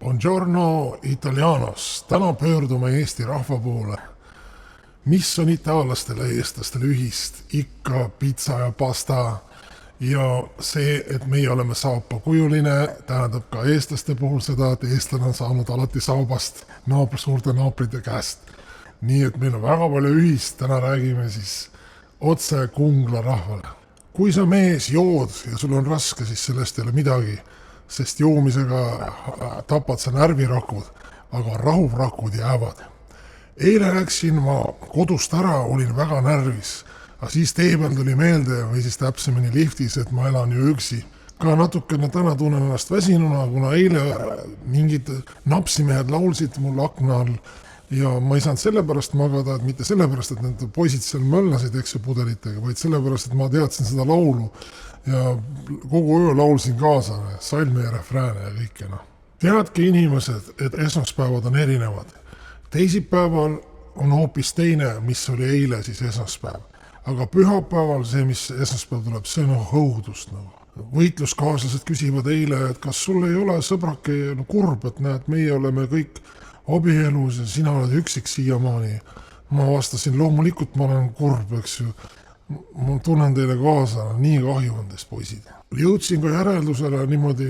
Buongiorno Italianos, täna pöördume Eesti rahva poole. Mis on itaallastele ja eestlastele ühist? Ikka pizza ja pasta. Ja see, et meie oleme saapakujuline, tähendab ka eestlaste puhul seda, et eestlane on saanud alati saabast suurte naabrite käest. Nii et meil on väga palju ühist, täna räägime siis otse Kungla rahvale. Kui sa mees jood ja sul on raske, siis sellest ei ole midagi, sest joomisega tapad sa närvirakud, aga rahuvrakud jäävad. Eile läksin ma kodust ära, olin väga närvis, aga siis tee peal tuli meelde või siis täpsemini liftis, et ma elan ju üksi. Ka natukene täna tunnen ennast väsinuna, kuna eile mingid napsimehed laulsid mul akna all ja ma ei saanud sellepärast magada, et mitte sellepärast, et need poisid seal möllasid pudelitega, vaid sellepärast, et ma teadsin seda laulu ja kogu öö laulsin kaasa, salme ja refrääne ja kõike. Teadki inimesed, et esmaspäevad on erinevad. Teisipäeval on hoopis teine, mis oli eile siis esmaspäev. Aga pühapäeval see, mis esmaspäev tuleb, see on hõudust. Võitluskaaslased küsivad eile, et kas sul ei ole sõbrake kurb, et näed, meie oleme kõik abielus ja sina oled üksik siiamaani. Ma vastasin, loomulikult ma olen kurb, eks ju. Ma tunnen teile kaasa, nii kahju on teist poisid. Jõudsin ka järeldusele niimoodi,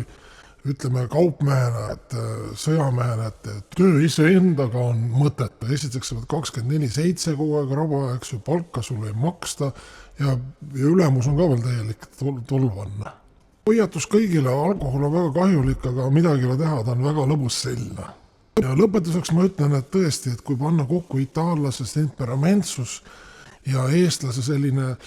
ütleme kaupmehena, et sõjamehena, et töö iseendaga on mõtet. Esiteks sa oled 24/7 kogu aeg raba, eks ju, palka sulle ei maksta ja ülemus on ka veel täielik tolvanne. Hoiatus kõigile, alkohol on väga kahjulik, aga midagi ei ole teha, ta on väga lõbus selline. Ja lõpetuseks ma ütlen, et tõesti, et kui panna kokku itaallase temperamentsus ja eestlase selline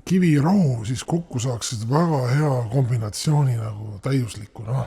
kivirohu, siis kokku saaksid väga hea kombinatsiooni nagu täiuslikuna.